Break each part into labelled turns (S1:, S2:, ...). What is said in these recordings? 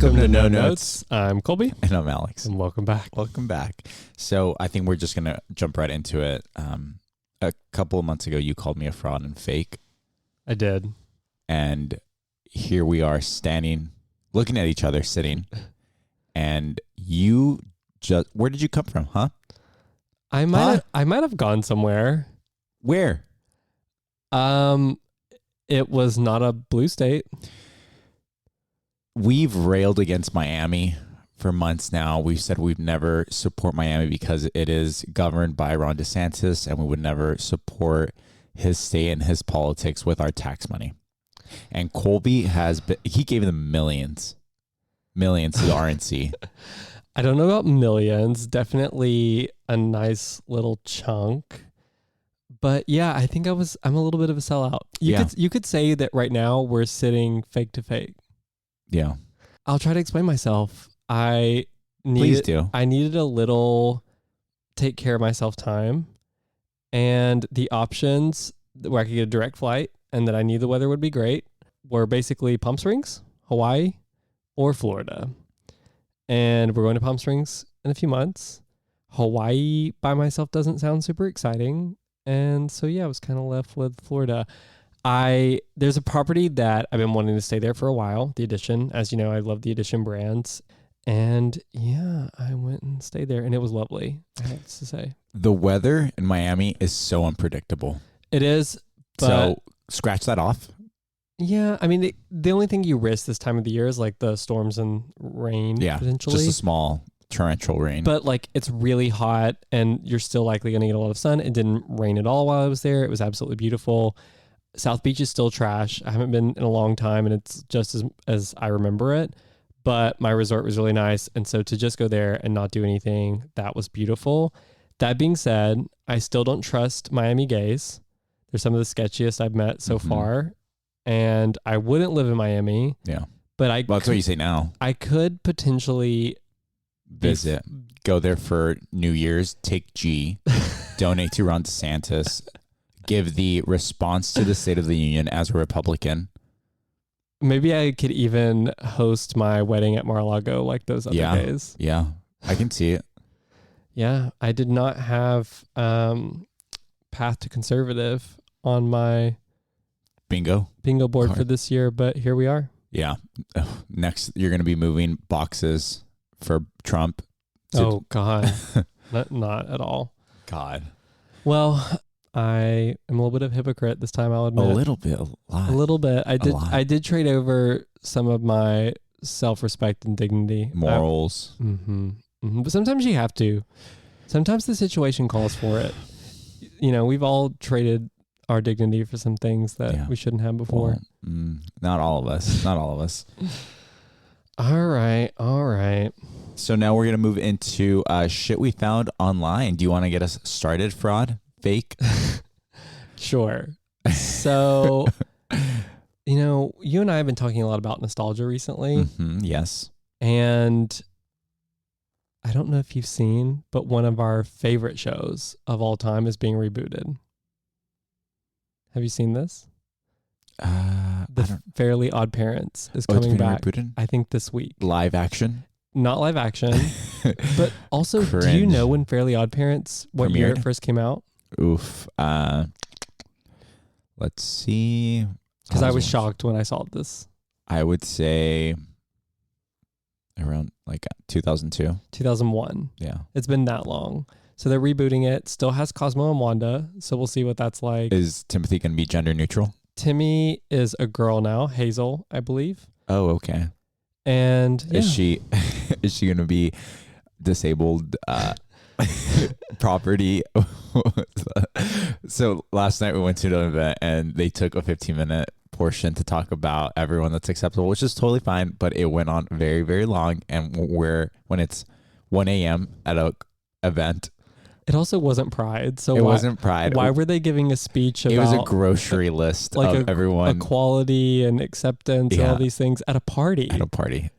S1: Welcome to No Notes.
S2: I'm Colby.
S1: And I'm Alex.
S2: And welcome back.
S1: Welcome back. So I think we're just going to jump right into it. A couple of months ago, you called me a fraud and fake.
S2: I did.
S1: And here we are standing, looking at each other, sitting. And you just, where did you come from, huh?
S2: I might have gone somewhere.
S1: Where?
S2: It was not a blue state.
S1: We've railed against Miami for months now. We've said we'd never support Miami because it is governed by Ron DeSantis, and we would never support his state and his politics with our tax money. And Colby he gave them millions to the RNC.
S2: I don't know about millions. Definitely a nice little chunk. But yeah, I think I'm a little bit of a sellout. You could say that right now we're sitting fake to fake.
S1: Yeah.
S2: I'll try to explain myself.
S1: Please do.
S2: I needed a little take care of myself time, and the options where I could get a direct flight and that I knew the weather would be great were basically Palm Springs, Hawaii, or Florida. And we're going to Palm Springs in a few months. Hawaii by myself doesn't sound super exciting. And so, yeah, I was kind of left with Florida. There's a property that I've been wanting to stay there for a while, the Edition. As you know, I love the Edition brands. And yeah, I went and stayed there, and it was lovely, I have to say.
S1: The weather in Miami is so unpredictable.
S2: It is. But
S1: so scratch that off.
S2: Yeah, I mean, the only thing you risk this time of the year is like the storms and rain, potentially.
S1: Just a small torrential rain.
S2: But like it's really hot, and you're still likely going to get a lot of sun. It didn't rain at all while I was there. It was absolutely beautiful. South Beach is still trash. I haven't been in a long time, and it's just as I remember it. But my resort was really nice, and so to just go there and not do anything, that was beautiful. That being said, I still don't trust Miami gays. They're some of the sketchiest I've met so far, and I wouldn't live in Miami.
S1: Yeah,
S2: but
S1: that's what you say now.
S2: I could potentially
S1: visit, go there for New Year's, take G, donate to Ron DeSantis, give the response to the State of the Union as a Republican.
S2: Maybe I could even host my wedding at Mar-a-Lago like those other days.
S1: Yeah, I can see it.
S2: Yeah, I did not have path to conservative on my
S1: bingo
S2: board for this year, but here we are.
S1: Yeah. Next, you're going to be moving boxes for Trump.
S2: Oh, God. not at all.
S1: God.
S2: Well, I am a little bit of a hypocrite this time, I'll admit.
S1: A little bit, a lot.
S2: A little bit. I did trade over some of my self-respect and dignity.
S1: Morals.
S2: But sometimes you have to. Sometimes the situation calls for it. You know, we've all traded our dignity for some things that we shouldn't have before.
S1: Well, not all of us. Not all of us.
S2: All right.
S1: So now we're going to move into shit we found online. Do you want to get us started, fraud? Fake?
S2: Sure. So, you and I have been talking a lot about nostalgia recently.
S1: Yes.
S2: And I don't know if you've seen, but one of our favorite shows of all time is being rebooted. Have you seen this? The Fairly Odd Parents is coming back, rebooted? I think this week.
S1: Live action?
S2: Not live action. But also,
S1: Cringe.
S2: Do you know when Fairly Odd Parents, what year it first came out?
S1: Oof. Let's see.
S2: Because I was shocked when I saw this.
S1: I would say around like 2002.
S2: 2001.
S1: Yeah.
S2: It's been that long. So they're rebooting it. Still has Cosmo and Wanda. So we'll see what that's like.
S1: Is Timothy going to be gender neutral?
S2: Timmy is a girl now. Hazel, I believe.
S1: Oh, okay.
S2: And
S1: is she going to be disabled property? So last night we went to an event and they took a 15-minute portion to talk about everyone that's acceptable, which is totally fine, but it went on very, very long. And when it's 1 a.m. at a event,
S2: it also wasn't Pride. So
S1: it wasn't Pride.
S2: Why were they giving a speech about?
S1: It was a grocery list like of everyone.
S2: Equality and acceptance and all these things at a party.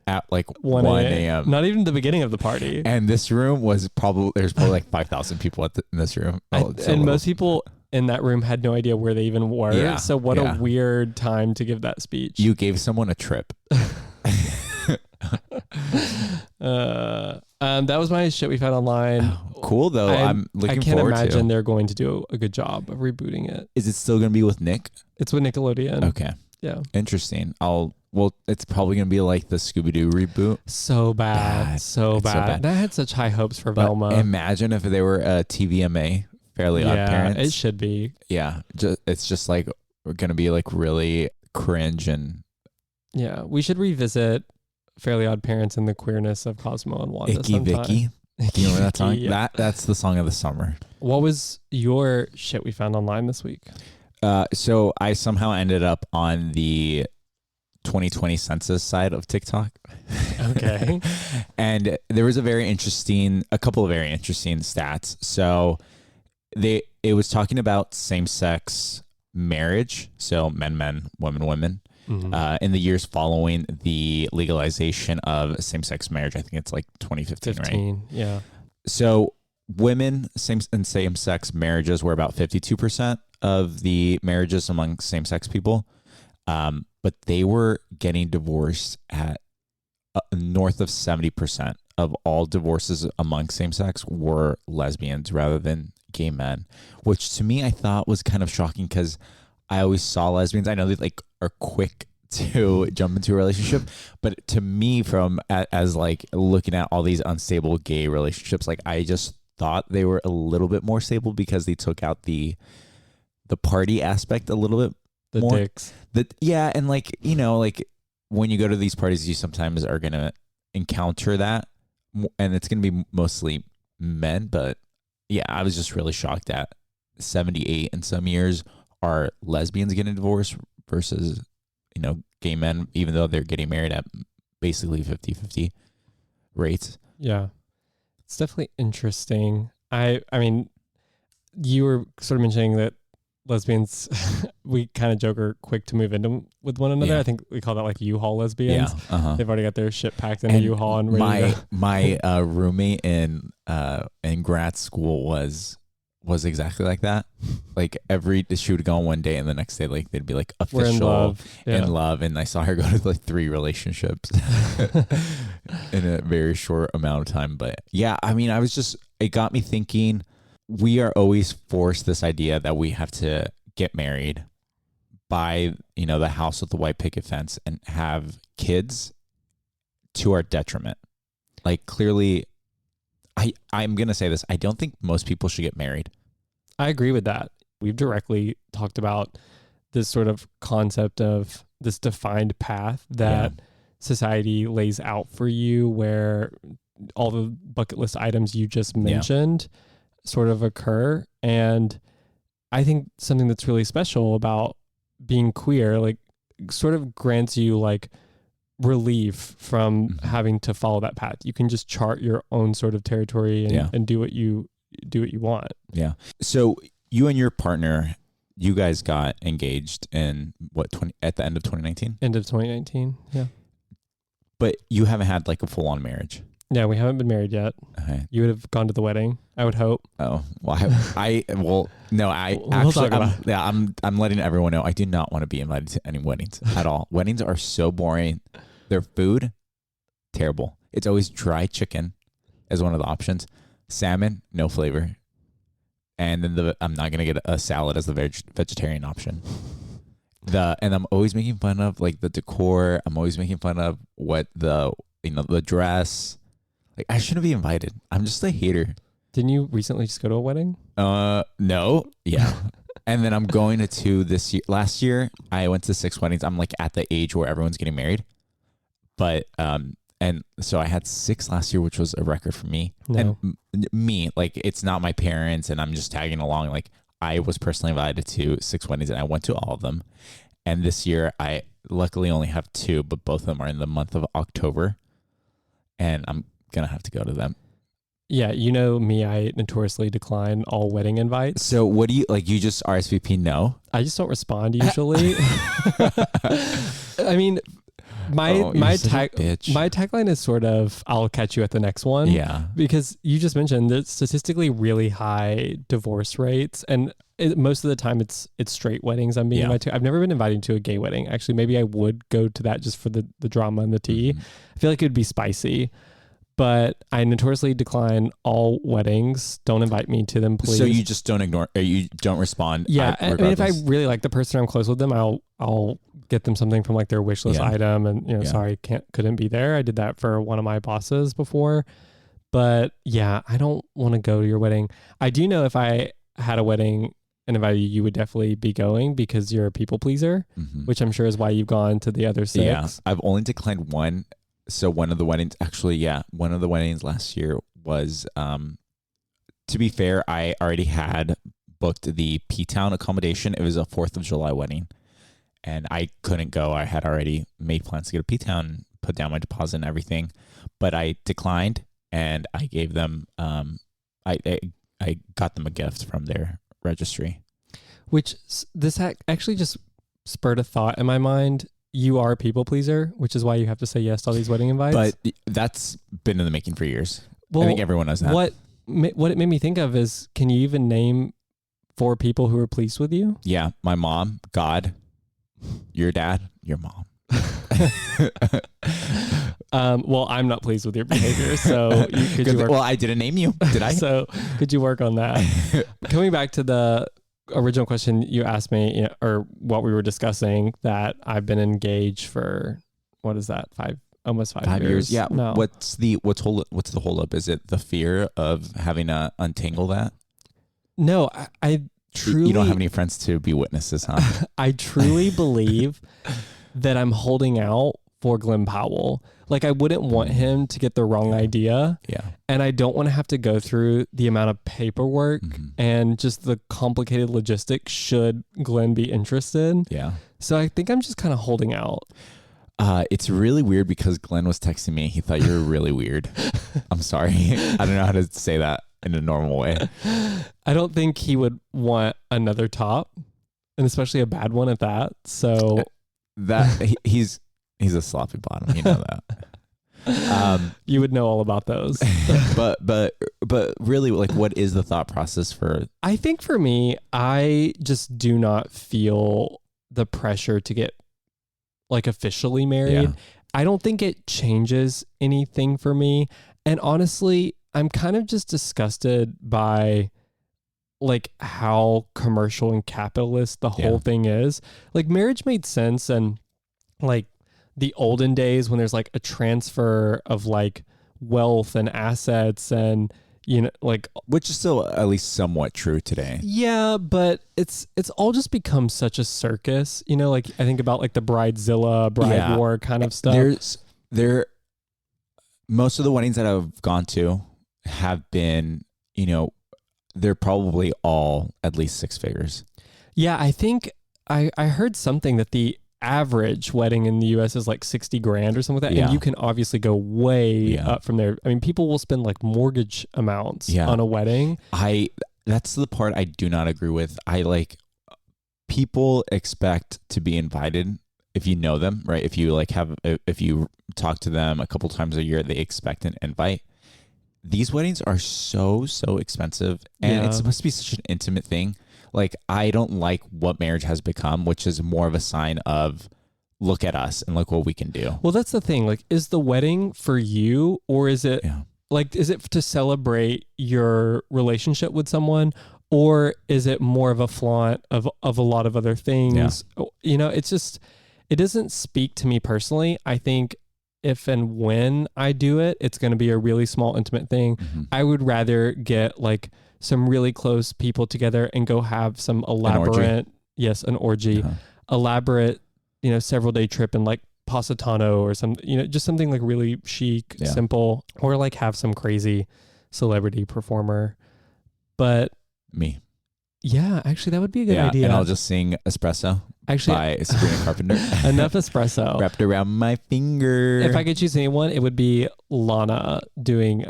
S1: At like 1 a.m.
S2: Not even the beginning of the party.
S1: And this room was there's probably like 5,000 people in this room.
S2: Most people in that room had no idea where they even were.
S1: Yeah,
S2: so what a weird time to give that speech.
S1: You gave someone a trip.
S2: That was my shit we found online.
S1: Oh, cool though. I'm looking
S2: I can't
S1: forward
S2: imagine
S1: to.
S2: they're going to do a good job of rebooting it.
S1: Is it still going to be with Nick?
S2: It's with Nickelodeon.
S1: Okay.
S2: Yeah.
S1: Interesting. Well, it's probably going to be like the Scooby-Doo reboot.
S2: So bad. So bad. I had such high hopes for Velma.
S1: Imagine if they were a TVMA, Fairly Odd Parents.
S2: It should be.
S1: Yeah. It's just like we're going to be like really cringe and.
S2: Yeah. We should revisit Fairly Odd Parents and the queerness of Cosmo and Wanda
S1: Icky
S2: sometime.
S1: Vicky. Do you remember that song?
S2: Yeah.
S1: That's the song of the summer.
S2: What was your shit we found online this week?
S1: So I somehow ended up on the 2020 census side of TikTok.
S2: Okay.
S1: And there was a couple of very interesting stats. So it was talking about same-sex marriage. So men, women.
S2: Mm-hmm.
S1: In the years following the legalization of same-sex marriage. I think it's like 2015, right?
S2: Yeah.
S1: So women same-sex marriages were about 52% of the marriages among same-sex people. But they were getting divorced at north of 70% of all divorces among same-sex were lesbians rather than gay men, which to me I thought was kind of shocking because I always saw lesbians. I know they like are quick to jump into a relationship, but to me, as like looking at all these unstable gay relationships, like I just thought they were a little bit more stable because they took out the party aspect a little bit.
S2: The
S1: more.
S2: dicks.
S1: And like, like when you go to these parties, you sometimes are going to encounter that, and it's going to be mostly men. But yeah, I was just really shocked that 78 in some years are lesbians getting divorced versus, gay men, even though they're getting married at basically 50-50 rates.
S2: Yeah. It's definitely interesting. I mean, you were sort of mentioning that lesbians, we kind of joke are quick to move into with one another.
S1: Yeah.
S2: I think we call that like U-Haul lesbians.
S1: Yeah. Uh-huh.
S2: They've already got their shit packed in a U-Haul and ready to go.
S1: My roommate in grad school was exactly like that. Like she would go on one day and the next day like they'd be like official
S2: in love.
S1: And I saw her go to like 3 relationships in a very short amount of time. But yeah, I mean, it got me thinking. We are always forced this idea that we have to get married, buy, the house with the white picket fence and have kids to our detriment. Like clearly, I'm going to say this. I don't think most people should get married.
S2: I agree with that. We've directly talked about this sort of concept of this defined path that society lays out for you, where all the bucket list items you just mentioned sort of occur. And I think something that's really special about being queer, like sort of grants you like relief from having to follow that path. You can just chart your own sort of territory and do what you want. Yeah.
S1: So you and your partner, you guys got engaged in at the end of 2019?
S2: End of 2019. Yeah.
S1: But you haven't had like a full on marriage.
S2: Yeah, we haven't been married yet.
S1: Okay.
S2: You would have gone to the wedding, I would hope.
S1: Oh, well, I'm letting everyone know I do not want to be invited to any weddings at all. Weddings are so boring. Their food, terrible. It's always dry chicken as one of the options. Salmon, no flavor. And then I'm not going to get a salad as the vegetarian option. And I'm always making fun of like the decor. I'm always making fun of what the dress. Like I shouldn't be invited. I'm just a hater.
S2: Didn't you recently just go to a wedding?
S1: No. Yeah. And then I'm going to 2 this year. Last year I went to 6 weddings. I'm like at the age where everyone's getting married. But and so I had 6 last year, which was a record for me.
S2: No.
S1: And me, like it's not my parents and I'm just tagging along. Like I was personally invited to 6 weddings and I went to all of them. And this year I luckily only have 2, but both of them are in the month of October. And I'm going to have to go to them.
S2: Yeah, you know me, I notoriously decline all wedding invites.
S1: So what do you, like you just RSVP no?
S2: I just don't respond usually. I mean, my tagline is sort of, I'll catch you at the next one.
S1: Yeah.
S2: Because you just mentioned that statistically really high divorce rates. And most of the time it's straight weddings I'm being invited to. I've never been invited to a gay wedding. Actually, maybe I would go to that just for the drama and the tea. I feel like it would be spicy. But I notoriously decline all weddings. Don't invite me to them, please.
S1: So you just don't ignore, or you don't respond?
S2: Yeah, I mean, if I really like the person, I'm close with them, I'll get them something from like their wish list item, and sorry, couldn't be there. I did that for one of my bosses before, but yeah, I don't want to go to your wedding. I do know if I had a wedding and invited you, you would definitely be going because you're a people pleaser, which I'm sure is why you've gone to the other 6.
S1: Yeah, I've only declined one. So one of the weddings last year was, to be fair, I already had booked the P-Town accommodation. It was a 4th of July wedding and I couldn't go. I had already made plans to go to P-Town, put down my deposit and everything, but I declined and I gave them, I got them a gift from their registry.
S2: Which this actually just spurred a thought in my mind. You are a people pleaser, which is why you have to say yes to all these wedding invites.
S1: But that's been in the making for years. Well, I think everyone knows that.
S2: What it made me think of is, can you even name 4 people who are pleased with you?
S1: Yeah, my mom, God, your dad, your mom.
S2: Well, I'm not pleased with your behavior, so
S1: well, I didn't name you, did I?
S2: So could you work on that? Coming back to the original question you asked me, or what we were discussing, that I've been engaged for, what is that, almost 5 years?
S1: Yeah.
S2: No.
S1: What's the holdup? Is it the fear of having to untangle that?
S2: No, I truly.
S1: You don't have any friends to be witnesses, huh?
S2: I truly believe that I'm holding out for Glenn Powell. Like, I wouldn't want him to get the wrong idea.
S1: Yeah.
S2: And I don't want to have to go through the amount of paperwork and just the complicated logistics should Glenn be interested.
S1: Yeah.
S2: So I think I'm just kind of holding out.
S1: It's really weird because Glenn was texting me. He thought you were really weird. I'm sorry. I don't know how to say that in a normal way.
S2: I don't think he would want another top, and especially a bad one at that. So
S1: that he's a sloppy bottom, you know that.
S2: You would know all about those.
S1: but really, like, what is the thought process for?
S2: I think for me, I just do not feel the pressure to get like officially married.
S1: Yeah.
S2: I don't think it changes anything for me. And honestly, I'm kind of just disgusted by like how commercial and capitalist the whole thing is. Like, marriage made sense, and like the olden days when there's like a transfer of like wealth and assets, and like,
S1: which is still at least somewhat true today.
S2: Yeah, but it's all just become such a circus. Like I think about like the Bridezilla, Bride War kind of stuff.
S1: Most of the weddings that I've gone to have been, they're probably all at least 6 figures.
S2: Yeah, I think I heard something that the average wedding in the US is like 60 grand or something like that.
S1: Yeah.
S2: And you can obviously go way up from there. I mean, people will spend like mortgage amounts on a wedding.
S1: That's the part I do not agree with. People expect to be invited if you know them, right? If you talk to them a couple times a year, they expect an invite. These weddings are so expensive, and it's supposed to be such an intimate thing. Like, I don't like what marriage has become, which is more of a sign of, look at us and look what we can do.
S2: Well, that's the thing. Like, is the wedding for you, or is it like, is it to celebrate your relationship with someone, or is it more of a flaunt of a lot of other things? It's just, it doesn't speak to me personally. I think if and when I do it, it's going to be a really small, intimate thing. I would rather get like some really close people together and go have some elaborate, an orgy, elaborate, several day trip in like Positano or some, just something like really chic, simple, or like have some crazy celebrity performer. But
S1: me.
S2: Yeah, actually that would be a good idea.
S1: And I'll just sing Espresso by Sabrina Carpenter.
S2: Enough espresso.
S1: Wrapped around my finger.
S2: If I could choose anyone, it would be Lana doing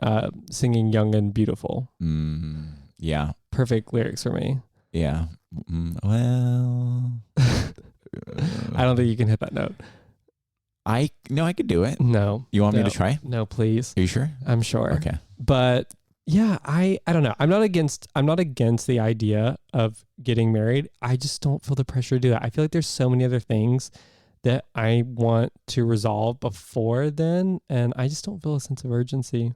S2: singing Young and Beautiful.
S1: Yeah.
S2: Perfect lyrics for me.
S1: Yeah. Well.
S2: I don't think you can hit that note.
S1: I could do it.
S2: No.
S1: You want me to try?
S2: No, please.
S1: Are you sure?
S2: I'm sure.
S1: Okay.
S2: But Yeah, I don't know. I'm not against the idea of getting married. I just don't feel the pressure to do that. I feel like there's so many other things that I want to resolve before then, and I just don't feel a sense of urgency.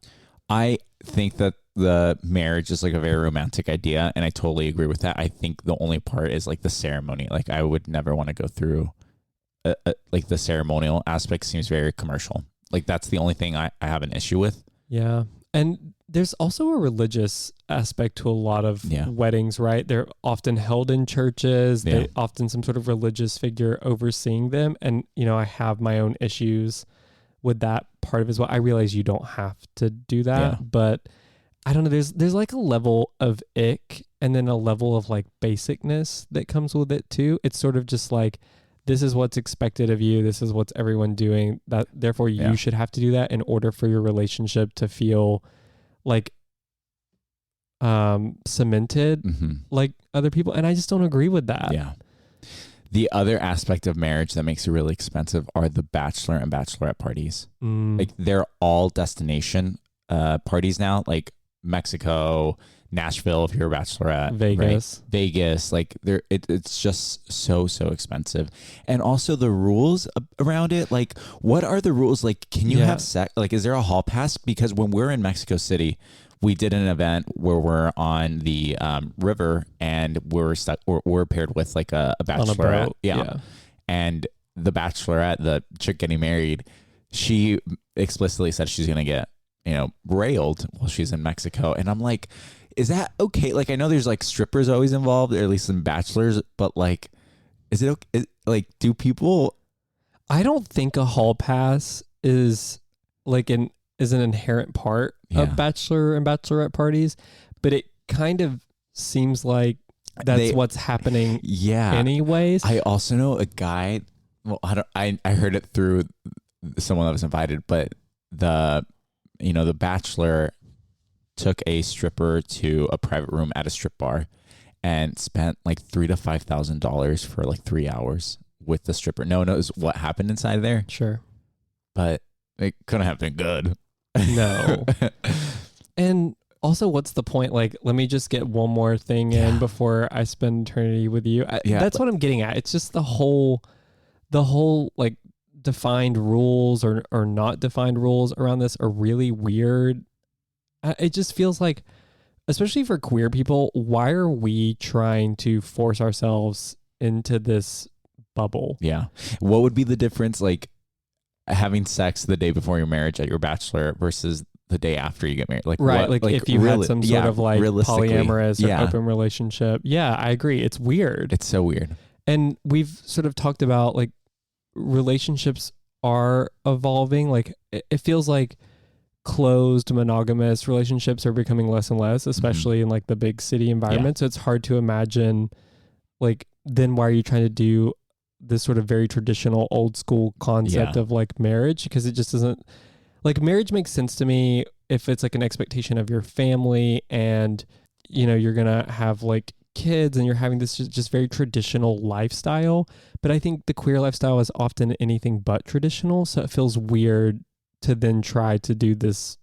S1: I think that the marriage is like a very romantic idea, and I totally agree with that. I think the only part is like the ceremony. Like I would never want to go through like the ceremonial aspect seems very commercial. Like that's the only thing I have an issue with.
S2: Yeah. And there's also a religious aspect to a lot of weddings, right? They're often held in churches.
S1: Yeah.
S2: They often some sort of religious figure overseeing them. And, I have my own issues with that part of it as well. I realize you don't have to do that, but I don't know. There's like a level of ick and then a level of like basicness that comes with it too. It's sort of just like, this is what's expected of you. This is what's everyone doing. That therefore you should have to do that in order for your relationship to feel like cemented like other people. And I just don't agree with that.
S1: Yeah. The other aspect of marriage that makes it really expensive are the bachelor and bachelorette parties. Like they're all destination parties now, like Mexico, Nashville, if you're a bachelorette,
S2: Vegas,
S1: right? Vegas, like it's just so expensive. And also the rules around it, like what are the rules? Like, can you have sex? Like, is there a hall pass? Because when we're in Mexico City, we did an event where we're on the river and we're paired with like a bachelorette. Yeah. And the bachelorette, the chick getting married, she explicitly said she's going to get, railed while she's in Mexico. And I'm like, is that okay? Like, I know there's like strippers always involved, or at least some bachelors, but like, is it okay? Like, do people?
S2: I don't think a hall pass is like an inherent part of bachelor and bachelorette parties, but it kind of seems like that's what's happening. Anyways,
S1: I also know a guy. Well, I heard it through someone that was invited, but the bachelor took a stripper to a private room at a strip bar and spent like $3,000 to $5,000 for like 3 hours with the stripper. No one knows what happened inside there.
S2: Sure.
S1: But it couldn't have been good.
S2: No. And also, what's the point? Like, let me just get one more thing in before I spend eternity with you. That's what I'm getting at. It's just the whole like defined rules or not defined rules around this are really weird. It just feels like, especially for queer people, why are we trying to force ourselves into this bubble?
S1: Yeah. What would be the difference, like having sex the day before your marriage at your bachelor versus the day after you get married? Like,
S2: right. Like if you had some sort of like polyamorous or open relationship. Yeah, I agree. It's weird.
S1: It's so weird.
S2: And we've sort of talked about like relationships are evolving. Like it feels like closed monogamous relationships are becoming less and less, especially in like the big city environment. So it's hard to imagine like, then why are you trying to do this sort of very traditional old school concept of like marriage? Because it just doesn't, like, marriage makes sense to me if it's like an expectation of your family and you're gonna have like kids and you're having this just very traditional lifestyle. But I think the queer lifestyle is often anything but traditional, so it feels weird to then try to do this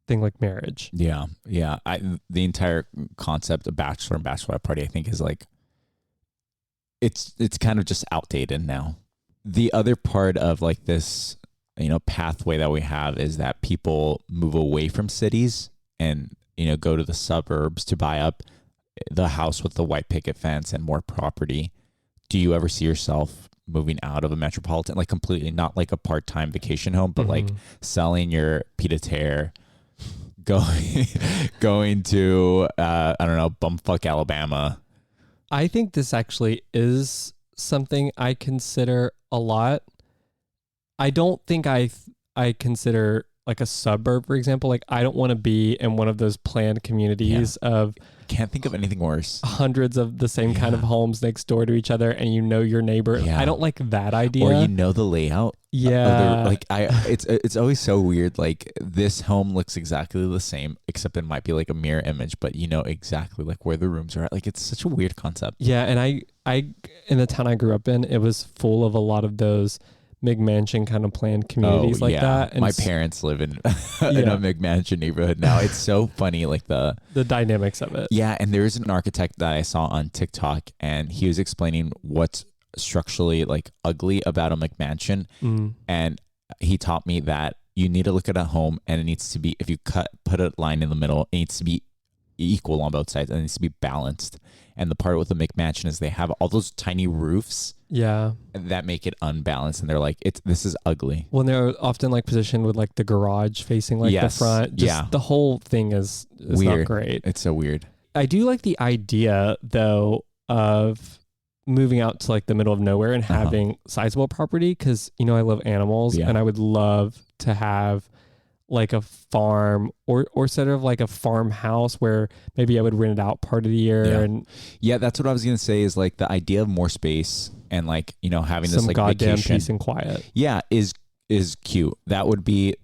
S2: thing like marriage.
S1: Yeah. The entire concept of bachelor and bachelorette party, I think, is like, it's kind of just outdated now. The other part of like this, pathway that we have is that people move away from cities and, go to the suburbs to buy up the house with the white picket fence and more property. Do you ever see yourself moving out of a metropolitan, like completely, not like a part-time vacation home, but like selling your pied-a-terre, going to, I don't know, bumfuck Alabama?
S2: I think this actually is something I consider a lot. I don't think I consider like a suburb, for example. Like, I don't want to be in one of those planned communities of,
S1: can't think of anything worse,
S2: hundreds of the same kind of homes next door to each other, and your neighbor. I don't like that idea.
S1: Or the layout. It's always so weird. Like, this home looks exactly the same, except it might be like a mirror image, but exactly like where the rooms are at. Like, it's such a weird concept.
S2: Yeah, and I in the town I grew up in, it was full of a lot of those McMansion kind of planned communities like that. And
S1: my parents live in in a McMansion neighborhood now. It's so funny, like the
S2: dynamics of it.
S1: Yeah, and there's an architect that I saw on TikTok, and he was explaining what's structurally like ugly about a McMansion, and he taught me that you need to look at a home, and it needs to be, if you put a line in the middle, it needs to be equal on both sides, and it needs to be balanced. And the part with the McMansion is they have all those tiny roofs, that make it unbalanced, and they're like, this is ugly.
S2: Well, they're often like positioned with like the garage facing like the front. Just the whole thing is
S1: weird.
S2: Not great.
S1: It's so weird.
S2: I do like the idea though of moving out to like the middle of nowhere and having sizable property, because I love animals, and I would love to have like a farm or sort of like a farmhouse where maybe I would rent it out part of the year. And
S1: that's what I was gonna say, is like the idea of more space and like having
S2: some
S1: this like
S2: goddamn
S1: vacation,
S2: peace and quiet.
S1: Is cute. That would be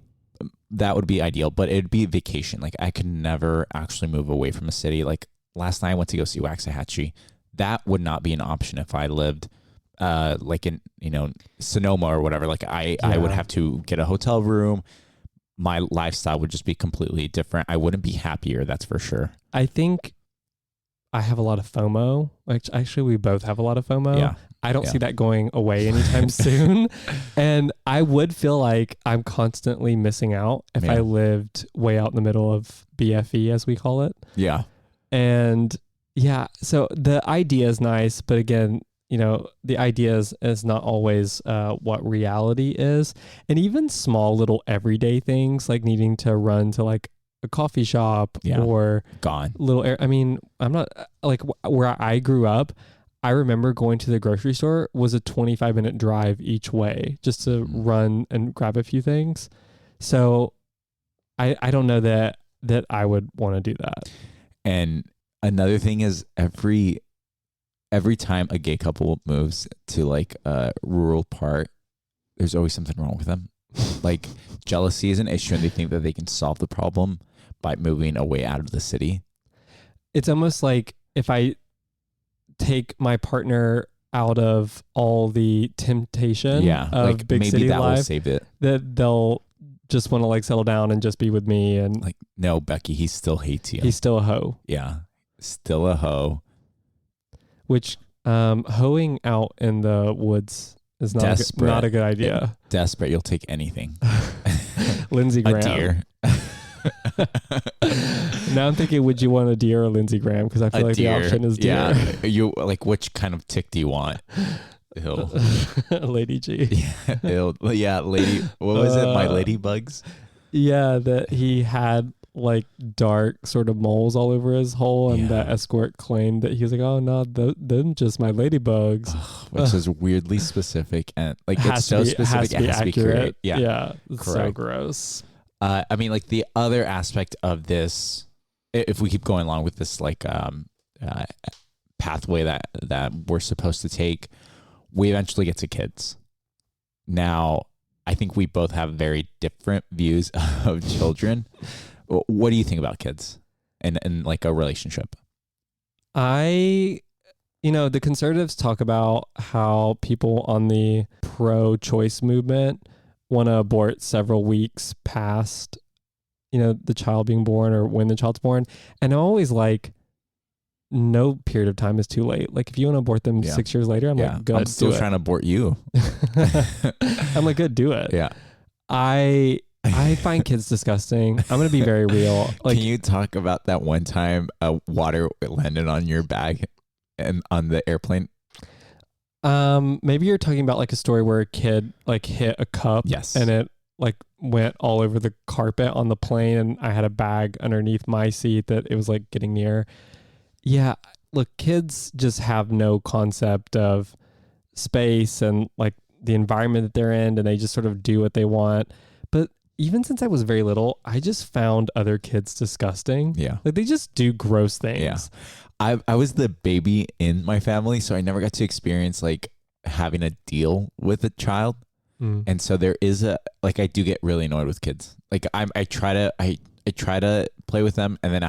S1: ideal, but it'd be vacation. Like I could never actually move away from a city. Like last night I went to go see Waxahachie. That would not be an option if I lived like in Sonoma or whatever. Like I would have to get a hotel room. My lifestyle would just be completely different. I wouldn't be happier, that's for sure.
S2: I think I have a lot of FOMO. Actually, we both have a lot of FOMO.
S1: Yeah.
S2: I don't see that going away anytime soon. And I would feel like I'm constantly missing out if I lived way out in the middle of BFE, as we call it.
S1: Yeah.
S2: And so the idea is nice, but again, the idea is not always what reality is. And even small little everyday things like needing to run to like a coffee shop or little I'm not like where I grew up. I remember going to the grocery store was a 25-minute drive each way just to run and grab a few things. So I don't know that I would want to do that.
S1: And another thing is every time a gay couple moves to like a rural part, there's always something wrong with them. Like jealousy is an issue, and they think that they can solve the problem by moving away out of the city.
S2: It's almost like if I take my partner out of all the temptation of
S1: like
S2: big
S1: maybe
S2: city
S1: that
S2: life,
S1: will save it.
S2: That they'll just want to like settle down and just be with me. And
S1: like, no, Becky, he still hates you.
S2: He's still a hoe.
S1: Yeah, still a hoe.
S2: Which hoeing out in the woods is not a good idea.
S1: Desperate, you'll take anything.
S2: Lindsey Graham.
S1: A deer.
S2: Now I'm thinking, would you want a deer or Lindsey Graham? Because I feel like
S1: deer.
S2: The option is deer.
S1: Yeah, you like, which kind of tick do you want? Ew.
S2: Lady G.
S1: Yeah, lady. What was it? My ladybugs.
S2: Yeah, that he had like dark sort of moles all over his hole, and that escort claimed that he was like, "Oh no, them just my ladybugs,"
S1: which is weirdly specific, and like it's so specific, it has to be accurate.
S2: Yeah, it's so gross.
S1: I mean, like the other aspect of this, if we keep going along with this like pathway that we're supposed to take, we eventually get to kids. Now, I think we both have very different views of children. What do you think about kids and like a relationship?
S2: The conservatives talk about how people on the pro-choice movement want to abort several weeks past, the child being born or when the child's born. And I'm always like, no period of time is too late. Like if you want to abort them 6 years later, I'm like, good.
S1: I'm still trying to abort you.
S2: I'm like, good, do it.
S1: Yeah.
S2: I find kids disgusting. I'm going to be very real. Like,
S1: can you talk about that one time water landed on your bag and on the airplane?
S2: Maybe you're talking about like a story where a kid like hit a cup and it like went all over the carpet on the plane, and I had a bag underneath my seat that it was like getting near. Yeah, look, kids just have no concept of space and like the environment that they're in, and they just sort of do what they want. But even since I was very little, I just found other kids disgusting. Yeah. Like they just do gross things.
S1: Yeah. I was the baby in my family, so I never got to experience like having a deal with a child. And so there is I do get really annoyed with kids. Like I try to play with them, and then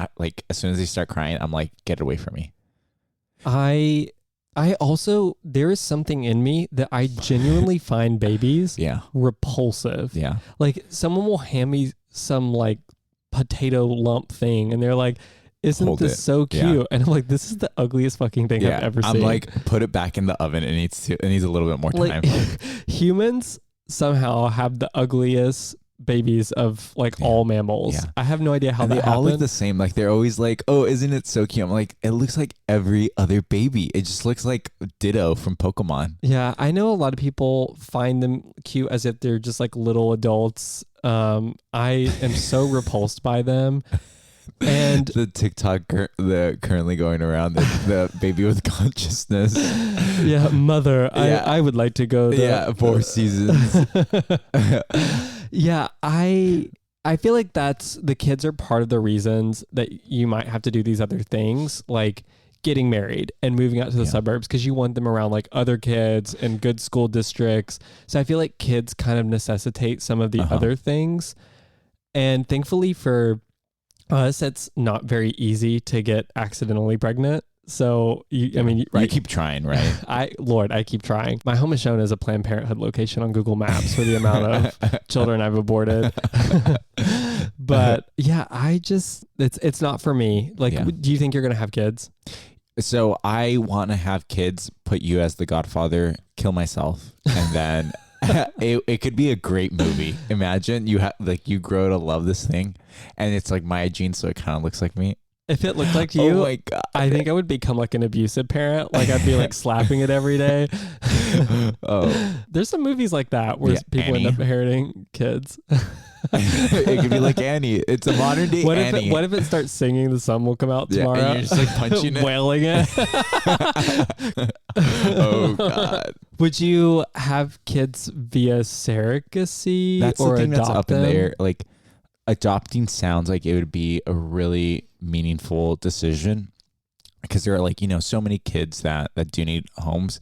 S1: as soon as they start crying, I'm like, get away from me.
S2: I there is something in me that I genuinely find babies
S1: Yeah.
S2: repulsive.
S1: Yeah.
S2: Like someone will hand me some like potato lump thing and they're like, isn't
S1: Hold
S2: this
S1: it.
S2: so cute?
S1: Yeah.
S2: And I'm like, this is the ugliest fucking thing I've ever
S1: I'm
S2: seen.
S1: like, put it back in the oven. It needs a little bit more time.
S2: Like humans somehow have the ugliest babies of like all mammals.
S1: Yeah.
S2: I have no idea how
S1: And
S2: that
S1: they all
S2: happened.
S1: look the same. Like they're always like, oh, isn't it so cute? I'm like, it looks like every other baby. It just looks like Ditto from Pokemon.
S2: Yeah, I know a lot of people find them cute as if they're just like little adults. I am so repulsed by them. And
S1: the TikTok currently going around, the baby with consciousness.
S2: Yeah, mother,
S1: Yeah.
S2: I would like to go.
S1: 4 seasons.
S2: Yeah, I feel like the kids are part of the reasons that you might have to do these other things, like getting married and moving out to the suburbs, because you want them around like other kids and good school districts. So I feel like kids kind of necessitate some of the other things. And thankfully for us, it's not very easy to get accidentally pregnant. So you
S1: keep trying, right?
S2: I keep trying. My home is shown as a Planned Parenthood location on Google Maps for the amount of children I've aborted. But yeah, it's not for me. Like, do you think you're gonna have kids?
S1: So I want to have kids, put you as the godfather, kill myself, and then it could be a great movie. Imagine you grow to love this thing, and it's like my genes, so it kind of looks like me.
S2: If it looked like you,
S1: oh my God.
S2: I think I would become like an abusive parent. Like I'd be like slapping it every day. There's some movies like that where people end up inheriting kids.
S1: It could be like Annie. It's a modern day Annie.
S2: What if it starts singing? The sun will come out tomorrow.
S1: And you're just like punching it,
S2: wailing it.
S1: Oh God.
S2: Would you have kids via surrogacy or
S1: the thing
S2: adopt
S1: that's up
S2: them?
S1: in there? Like adopting sounds like it would be a really meaningful decision, because there are like, so many kids that do need homes.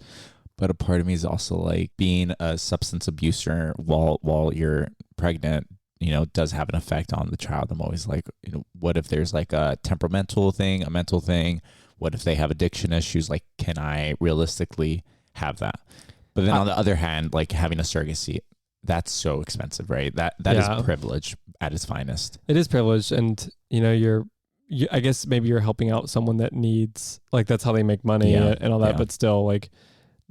S1: But a part of me is also like, being a substance abuser while you're pregnant, does have an effect on the child. I'm always like, what if there's like a temperamental thing, a mental thing? What if they have addiction issues? Like, can I realistically have that? But then on the other hand, like having a surrogacy, that's so expensive, right? That is privilege at its finest. It
S2: is privilege. And, I guess maybe you're helping out someone that needs, like, that's how they make money and all that, but still like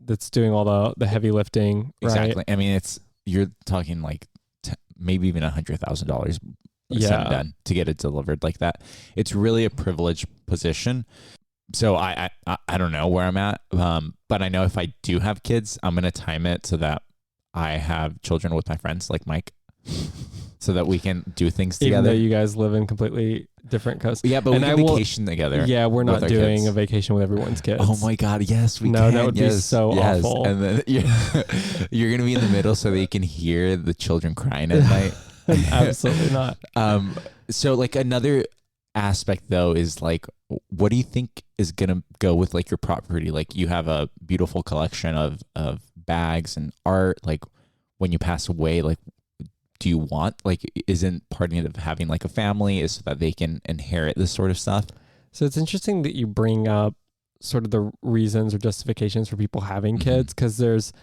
S2: that's doing all the heavy lifting. Right?
S1: Exactly. I mean, you're talking like maybe even $100,000 done to get it delivered like that. It's really a privileged position. So I don't know where I'm at. But I know if I do have kids, I'm going to time it so that I have children with my friends like Mike, so that we can do things together.
S2: Even though you guys live in completely different coasts.
S1: Yeah, but we can vacation together.
S2: Yeah, we're not doing a vacation with everyone's kids.
S1: Oh my God, yes, we can.
S2: No, that would be so awful.
S1: And then you're going to be in the middle so that you can hear the children crying at night.
S2: Absolutely not.
S1: So like another aspect though is like, what do you think is going to go with like your property? Like you have a beautiful collection of bags and art. Like when you pass away, like, do you want, like, isn't part of having like a family is so that they can inherit this sort of stuff?
S2: So it's interesting that you bring up sort of the reasons or justifications for people having kids, because there's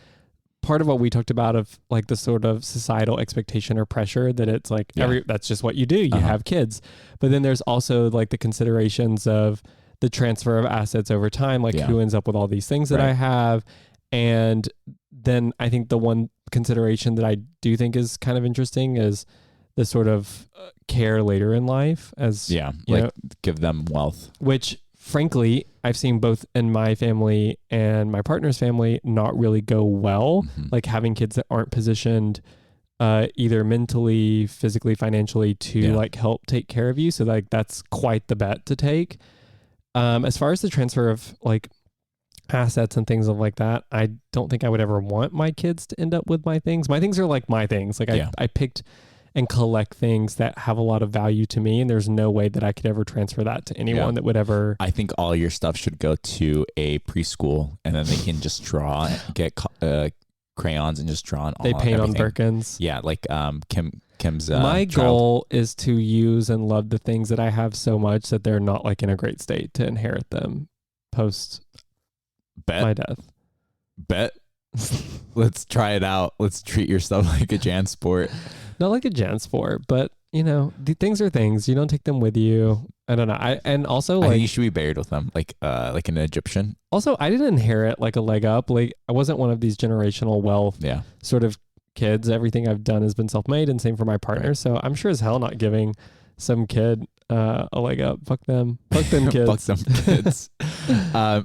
S2: part of what we talked about of like the sort of societal expectation or pressure that it's like that's just what you do. You have kids. But then there's also like the considerations of the transfer of assets over time, like who ends up with all these things that I have. And then I think the one consideration that I do think is kind of interesting is the sort of care later in life, as
S1: give them wealth,
S2: which frankly I've seen both in my family and my partner's family not really go well. Like having kids that aren't positioned either mentally, physically, financially to like help take care of you. So like that's quite the bet to take. As far as the transfer of like assets and things like that, I don't think I would ever want my kids to end up with my things. My things are like my things. Like I picked and collect things that have a lot of value to me, and there's no way that I could ever transfer that to anyone that would ever.
S1: I think all your stuff should go to a preschool, and then they can just draw, get crayons and just draw on all.
S2: They paint
S1: everything.
S2: On Birkins.
S1: Yeah, like Kim's
S2: my
S1: child.
S2: goal is to use and love the things that I have so much that they're not like in a great state to inherit them post. my
S1: Bet.
S2: death.
S1: Bet. Let's try it out. Let's treat yourself like a Jan sport.
S2: Not like a Jan sport, but the things are things. You don't take them with you. I don't know. And also
S1: I
S2: like
S1: think you should be buried with them, like an Egyptian.
S2: also I didn't inherit like a leg up. Like I wasn't one of these generational wealth
S1: Yeah.
S2: sort of kids. Everything I've done has been self-made, and same for my partner.
S1: Right.
S2: So I'm sure as hell not giving some kid a leg up. Fuck them. Fuck them kids.
S1: Fuck them kids.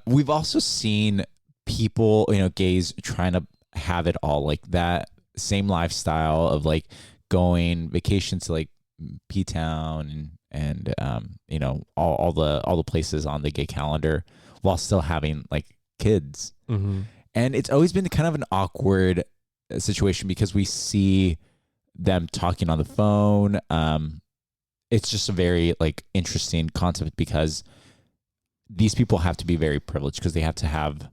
S1: We've also seen people, gays trying to have it all, like that same lifestyle of like going vacation to like P-Town and all the places on the gay calendar while still having like kids.
S2: Mm-hmm.
S1: And it's always been kind of an awkward situation because we see them talking on the phone. It's just a very like interesting concept because these people have to be very privileged because they have to have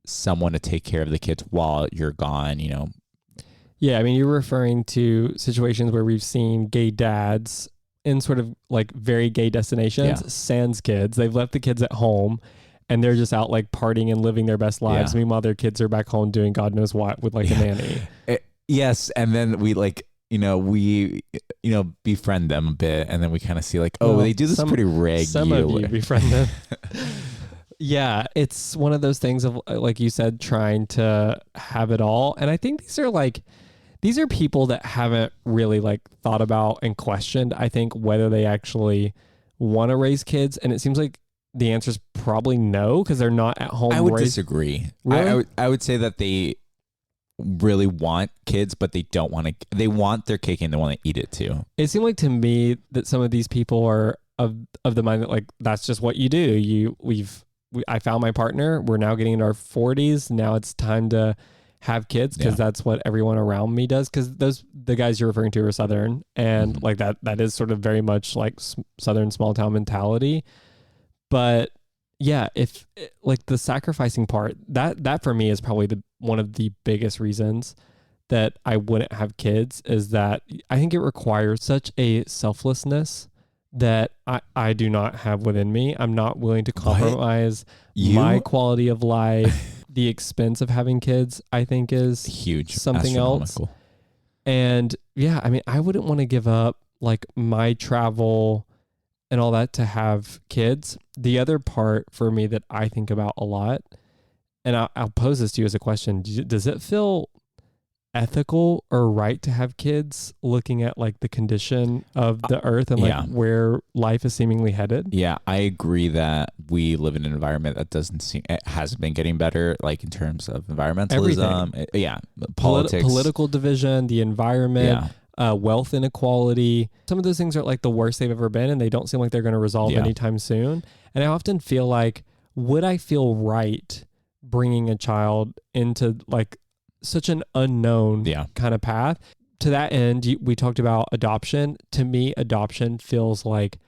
S1: someone to take care of the kids while you're gone,
S2: Yeah, I mean, you're referring to situations where we've seen gay dads in sort of like very gay destinations, sans kids. They've left the kids at home and they're just out like partying and living their best lives.
S1: Yeah.
S2: Meanwhile, their kids are back home doing God knows what with like a nanny.
S1: Yes. And then we like, we befriend them a bit and then we kind of see like, oh, they do this pretty regularly.
S2: Some of you befriend them. Yeah, it's one of those things of, like you said, trying to have it all. And I think these are people that haven't really like thought about and questioned, I think, whether they actually want to raise kids. And it seems like the answer is probably no, because they're not at home.
S1: I would disagree.
S2: Really?
S1: I would say that they really want kids, but they don't want to. They want their cake and they want to eat it too.
S2: It seemed like to me that some of these people are of the mind that like that's just what you do. I found my partner. We're now getting into our 40s. Now it's time to have kids because that's what everyone around me does. Because the guys you're referring to are Southern, and like that is sort of very much like Southern small town mentality. But yeah, if like the sacrificing part, that for me is probably one of the biggest reasons that I wouldn't have kids, is that I think it requires such a selflessness that I do not have within me. I'm not willing to compromise my quality of life. The expense of having kids, I think, is
S1: huge,
S2: something else. And yeah, I mean, I wouldn't want to give up like my travel and all that to have kids. The other part for me that I think about a lot, and I'll pose this to you as a question: does it feel ethical or right to have kids, looking at like the condition of the earth and like where life is seemingly headed?
S1: Yeah, I agree that we live in an environment that it hasn't been getting better, like in terms of environmentalism. Politics,
S2: political division, the environment, wealth inequality. Some of those things are like the worst they've ever been, and they don't seem like they're going to resolve anytime soon. And I often feel like, would I feel right bringing a child into like such an unknown kind of path? To that end, we talked about adoption. To me, adoption feels like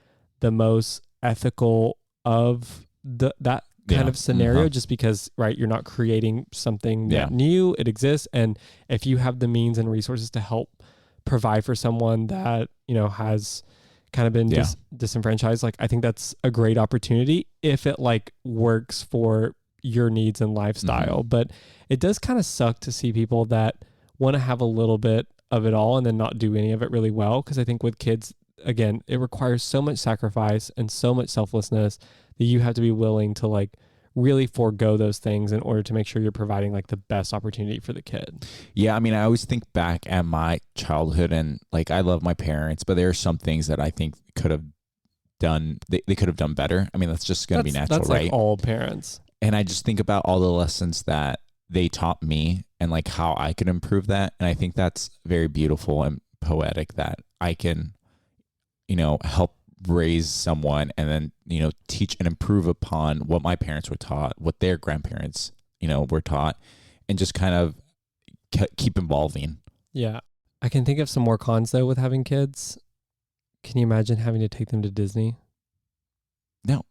S2: the most ethical of that kind of scenario, just because, right, you're not creating something new. It exists. And if you have the means and resources to help provide for someone that, has kind of been disenfranchised, like I think that's a great opportunity if it like works for your needs and lifestyle. But it does kind of suck to see people that want to have a little bit of it all and then not do any of it really well. Because I think with kids, again, it requires so much sacrifice and so much selflessness that you have to be willing to like really forego those things in order to make sure you're providing like the best opportunity for the kid.
S1: Yeah, I mean, I always think back at my childhood and like I love my parents, but there are some things that I think could have done, they could have done better. I mean, that's just going to be natural,
S2: that's
S1: right?
S2: Like all parents.
S1: And I just think about all the lessons that they taught me and like how I could improve that. And I think that's very beautiful and poetic that I can, help raise someone and then, teach and improve upon what my parents were taught, what their grandparents, were taught, and just kind of keep evolving.
S2: Yeah. I can think of some more cons though with having kids. Can you imagine having to take them to Disney?
S1: No.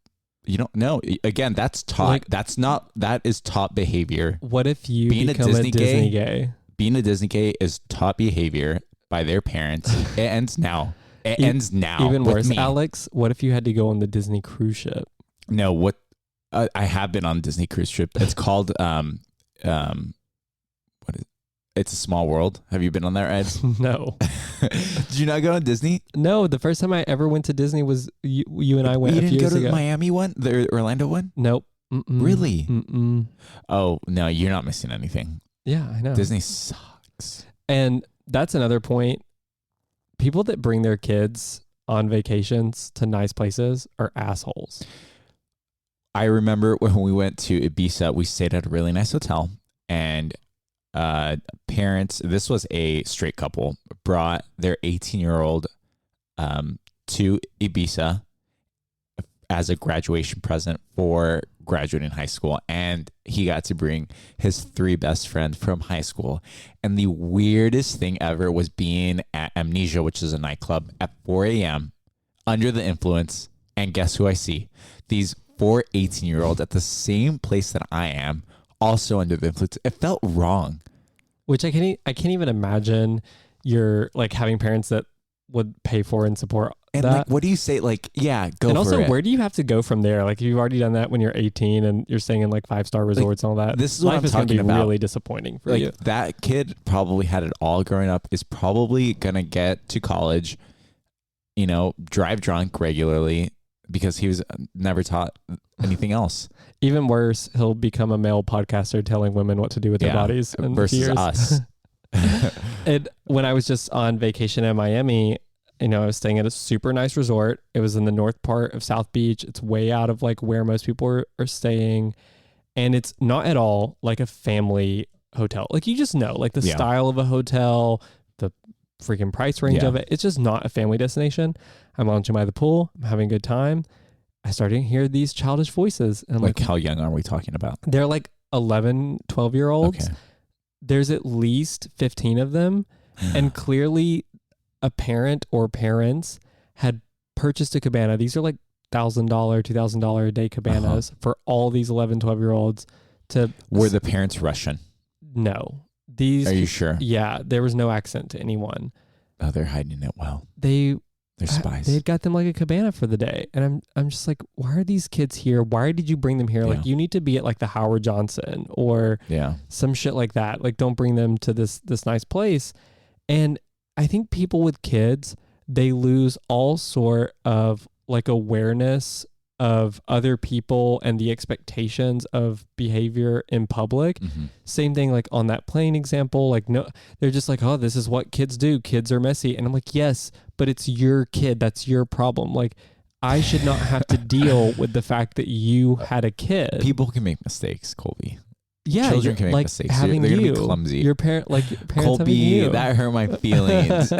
S1: You don't know. Again, that's taught. That is taught behavior.
S2: What if you become a Disney gay?
S1: Being a Disney gay is taught behavior by their parents. It ends now. Ends now.
S2: Even worse, Alex, what if you had to go on the Disney cruise ship?
S1: No, what? I have been on a Disney cruise trip. It's called what is It's a Small World. Have you been on there, Ed?
S2: No.
S1: Did you not go on Disney?
S2: No, the first time I ever went to Disney was you and I went
S1: You
S2: a few
S1: didn't
S2: years
S1: go to
S2: ago.
S1: the Miami one, the Orlando one?
S2: Nope.
S1: Really?
S2: Mm-mm.
S1: Oh no, you're not missing anything.
S2: Yeah, I know.
S1: Disney sucks.
S2: And that's another point. People that bring their kids on vacations to nice places are assholes.
S1: I remember when we went to Ibiza, we stayed at a really nice hotel, and parents, this was a straight couple, brought their 18-year-old to Ibiza as a graduation present for graduating high school. And he got to bring his 3 best friends from high school. And the weirdest thing ever was being at Amnesia, which is a nightclub, at 4 a.m. under the influence. And guess who I see? These 4 18-year-olds at the same place that I am, also under the influence. It felt wrong.
S2: Which I can't even imagine you're like having parents that would pay for and support
S1: And
S2: that.
S1: like, what do you say? Like, yeah, go
S2: and
S1: for
S2: also,
S1: it.
S2: where do you have to go from there? Like, if you've already done that when you're 18 and you're staying in like 5-star resorts and all that,
S1: this is what
S2: life
S1: I'm
S2: is going to
S1: talking
S2: be
S1: about.
S2: really disappointing for
S1: Like
S2: you.
S1: that kid probably had it all growing up, is probably going to get to college, drive drunk regularly because he was never taught anything else.
S2: Even worse, he'll become a male podcaster telling women what to do with their bodies in
S1: versus
S2: a few years.
S1: us.
S2: And when I was just on vacation in Miami, I was staying at a super nice resort. It was in the north part of South Beach. It's way out of like where most people are staying. And it's not at all like a family hotel. Like you just know, like the style of a hotel, the freaking price range of it. It's just not a family destination. I'm lounging by the pool. I'm having a good time. I started to hear these childish voices. And I'm
S1: like, how young are we talking about?
S2: They're like 11, 12-year-olds.
S1: Okay.
S2: There's at least 15 of them. And clearly a parent or parents had purchased a cabana. These are like $1,000, $2,000 a day cabanas for all these 11, 12-year-olds.
S1: Were the parents Russian?
S2: No.
S1: Are you sure?
S2: Yeah, there was no accent to anyone.
S1: Oh, they're hiding it well.
S2: They're
S1: spies.
S2: They had got them like a cabana for the day. And I'm just like, why are these kids here? Why did you bring them here?
S1: Yeah.
S2: Like, you need to be at like the Howard Johnson or some shit like that. Like, don't bring them to this nice place. And I think people with kids, they lose all sort of like awareness of other people and the expectations of behavior in public.
S1: Mm-hmm.
S2: Same thing like on that plane example, like no, they're just like, oh, this is what kids do. Kids are messy. And I'm like, yes, but it's your kid. That's your problem. Like I should not have to deal with the fact that you had a kid.
S1: People can make mistakes, Colby.
S2: Yeah,
S1: children can make
S2: like
S1: mistakes.
S2: Having
S1: they're
S2: you,
S1: gonna be clumsy.
S2: Your parents
S1: Colby,
S2: having you.
S1: that hurt my feelings.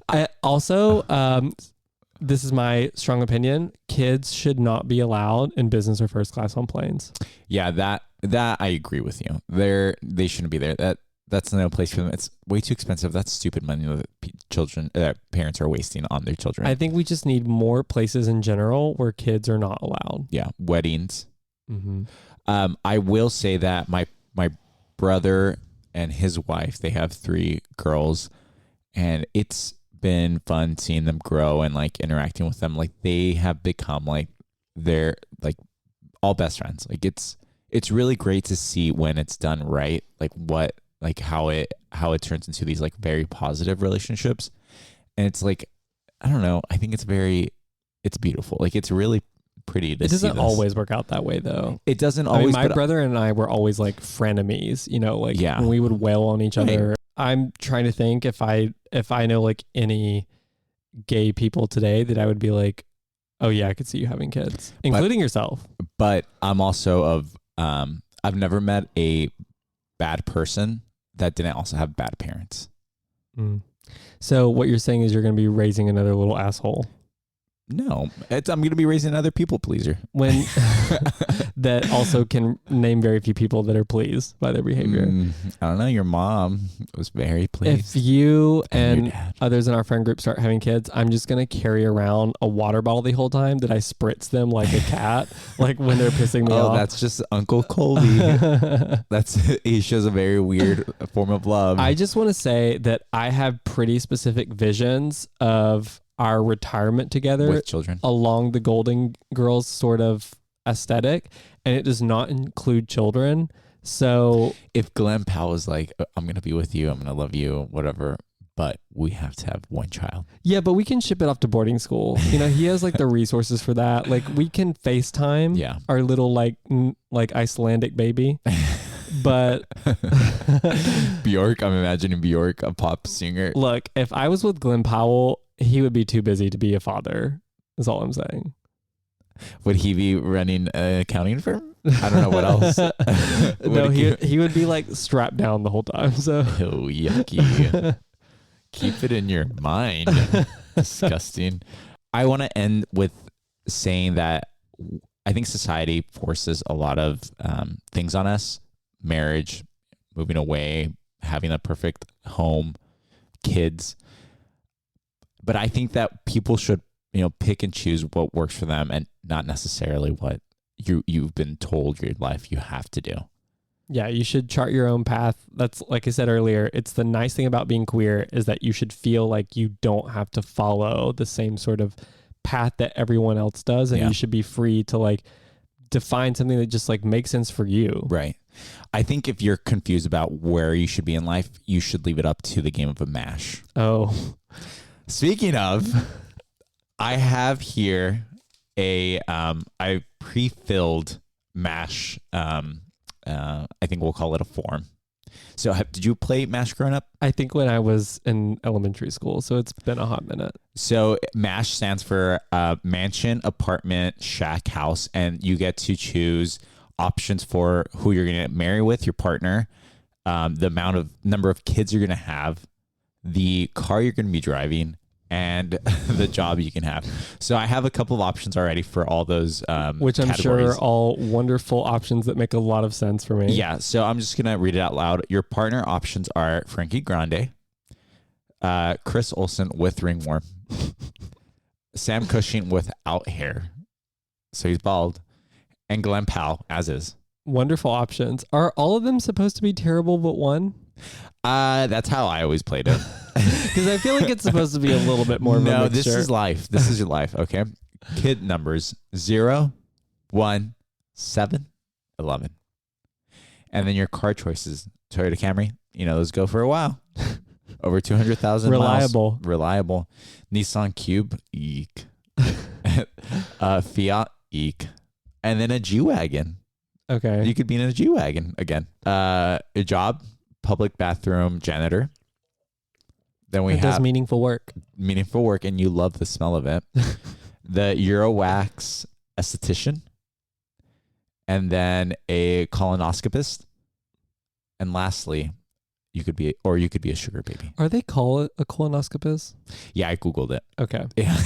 S2: I also, this is my strong opinion. Kids should not be allowed in business or first class on planes.
S1: Yeah, that I agree with you. They shouldn't be there. That's no place for them. It's way too expensive. That's stupid money that parents are wasting on their children.
S2: I think we just need more places in general where kids are not allowed.
S1: Yeah, weddings.
S2: Mm-hmm.
S1: I will say that my brother and his wife, they have 3 girls, and it's been fun seeing them grow and like interacting with them. Like they have become like they're like all best friends. Like it's really great to see when it's done right. Like how it turns into these like very positive relationships. And it's like, I don't know. I think it's beautiful. Like it's really pretty to see.
S2: It doesn't always work out that way though.
S1: It doesn't always.
S2: My brother and I were always like frenemies, when we would wail on each other. I'm trying to think if I know like any gay people today that I would be like, oh yeah, I could see you having kids, including yourself.
S1: But I'm also I've never met a bad person that didn't also have bad parents.
S2: Mm. So what you're saying is you're going to be raising another little asshole.
S1: No, I'm going to be raising another people pleaser.
S2: When that also can name very few people that are pleased by their behavior.
S1: I don't know. Your mom was very pleased.
S2: If you and others in our friend group start having kids, I'm just going to carry around a water bottle the whole time that I spritz them like a cat, like when they're pissing me off.
S1: Oh, that's just Uncle Colby. He shows a very weird form of love.
S2: I just want to say that I have pretty specific visions of our retirement together
S1: with children
S2: along the Golden Girls sort of aesthetic, and it does not include children. So
S1: if Glenn Powell is like, I'm going to be with you, I'm going to love you, whatever, but we have to have one child.
S2: yeah, but we can ship it off to boarding school. You know, he has like the resources for that. Like we can FaceTime our little like Icelandic baby. But
S1: Bjork, I'm imagining Bjork, a pop singer.
S2: Look, if I was with Glenn Powell, he would be too busy to be a father, is all I'm saying.
S1: Would he be running an accounting firm? I don't know what else.
S2: No, he would be like strapped down the whole time. So
S1: oh, yucky. Keep it in your mind. Disgusting. I want to end with saying that I think society forces a lot of things on us. Marriage, moving away, having a perfect home, kids. But I think that people should, pick and choose what works for them and not necessarily what you've been told your life you have to do.
S2: Yeah, you should chart your own path. That's, like I said earlier, it's the nice thing about being queer is that you should feel like you don't have to follow the same sort of path that everyone else does. And you should be free to like define something that just like makes sense for you.
S1: Right. I think if you're confused about where you should be in life, you should leave it up to the game of a MASH.
S2: Oh.
S1: Speaking of, I have here I pre-filled MASH. I think we'll call it a form. So did you play MASH growing up?
S2: I think when I was in elementary school, so it's been a hot minute.
S1: So MASH stands for mansion, apartment, shack, house, and you get to choose options for who you're going to marry with, your partner, the number of kids you're going to have, the car you're going to be driving, and the job you can have. So I have a couple of options already for all those
S2: which I'm
S1: categories.
S2: sure are all wonderful options that make a lot of sense for me.
S1: Yeah, so I'm just going to read it out loud. Your partner options are Frankie Grande, Chris Olsen with ringworm, Sam Cushing without hair, so he's bald, and Glenn Powell, as is.
S2: Wonderful options. Are all of them supposed to be terrible but one?
S1: That's how I always played it.
S2: Because I feel like it's supposed to be a little bit more of a mixture.
S1: No, this is life. This is your life, okay? Kid numbers 0, 1, 7, 11. And then your car choices, Toyota Camry, those go for a while. Over 200,000
S2: Reliable.
S1: Reliable. Nissan Cube, eek. Fiat, eek. And then a G-Wagon.
S2: Okay.
S1: You could be in a G-Wagon again. A job, public bathroom janitor. Then we
S2: does meaningful work,
S1: and you love the smell of it. The Eurowax esthetician, and then a colonoscopist, and lastly, you could be a sugar baby.
S2: Are they called a colonoscopist?
S1: Yeah, I googled it.
S2: Okay.
S1: Yeah.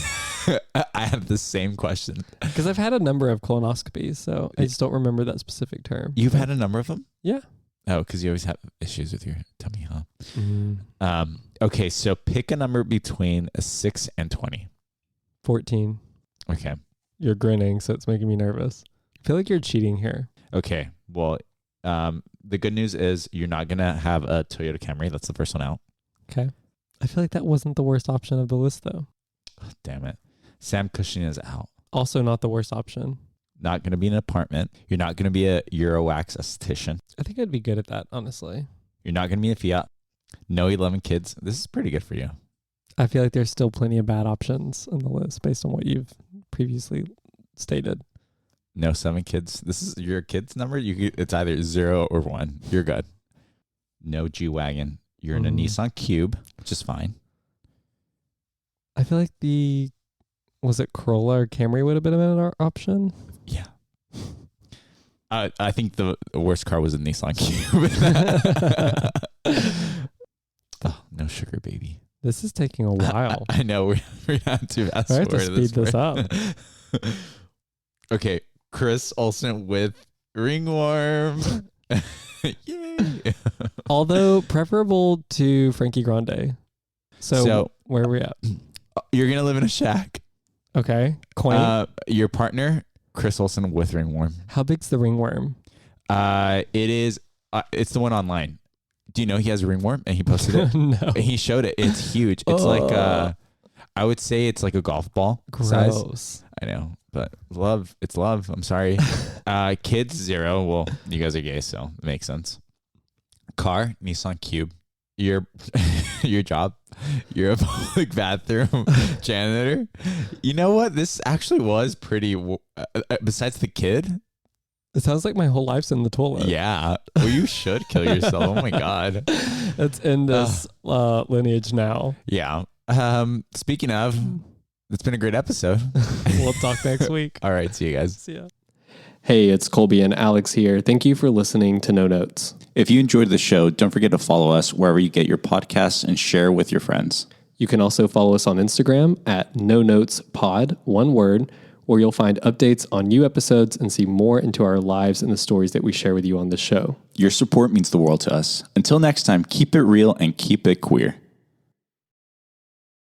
S1: I have the same question
S2: because I've had a number of colonoscopies, so I just don't remember that specific term.
S1: You've had a number of them?
S2: Yeah.
S1: Oh, because you always have issues with your tummy, huh?
S2: Mm.
S1: Okay, so pick a number between 6 and 20.
S2: 14.
S1: Okay.
S2: You're grinning, so it's making me nervous. I feel like you're cheating here.
S1: Okay. Well, the good news is you're not going to have a Toyota Camry. That's the first one out.
S2: Okay. I feel like that wasn't the worst option of the list, though.
S1: Oh, damn it. Sam Cushing is out.
S2: Also not the worst option.
S1: Not going to be in an apartment. You're not going to be a Eurowax esthetician.
S2: I think I'd be good at that, honestly.
S1: You're not going to be a Fiat. No 11 kids. This is pretty good for you.
S2: I feel like there's still plenty of bad options on the list based on what you've previously stated.
S1: No 7 kids. This is your kids number. It's either 0 or 1. You're good. No G-Wagon. You're in a Nissan Cube, which is fine.
S2: I feel like was it Corolla or Camry would have been an option?
S1: Yeah. I think the worst car was a Nissan Cube. Oh, no sugar baby.
S2: This is taking a while.
S1: I know. We're not too fast.
S2: I have to speed this up.
S1: Okay. Chris Olsen with ringworm. Yay.
S2: Although preferable to Frankie Grande. So where are we at?
S1: You're going to live in a shack.
S2: Okay. Quaint.
S1: Your partner, Chris Olsen with ringworm.
S2: How big's the ringworm?
S1: It's the one online. Do you know he has a ringworm and he posted it?
S2: No.
S1: And he showed it. It's huge. It's like I would say it's like a golf ball
S2: Gross.
S1: size. I know. but love, it's love. I'm sorry. Kids, 0. Well, you guys are gay, so it makes sense. Car, Nissan Cube. Your job, you're a public bathroom janitor. You know what? This actually was pretty, besides the kid.
S2: It sounds like my whole life's in the toilet.
S1: Yeah. Well, you should kill yourself. Oh my God.
S2: It's in this lineage now.
S1: Yeah. Speaking of, it's been a great episode.
S2: We'll talk next week.
S1: All right. See you guys.
S2: See ya. Hey, it's Colby and Alex here. Thank you for listening to No Notes.
S3: If you enjoyed the show, don't forget to follow us wherever you get your podcasts and share with your friends.
S2: You can also follow us on Instagram at No Notes Pod, one word, where you'll find updates on new episodes and see more into our lives and the stories that we share with you on the show.
S3: Your support means the world to us. Until next time, keep it real and keep it queer.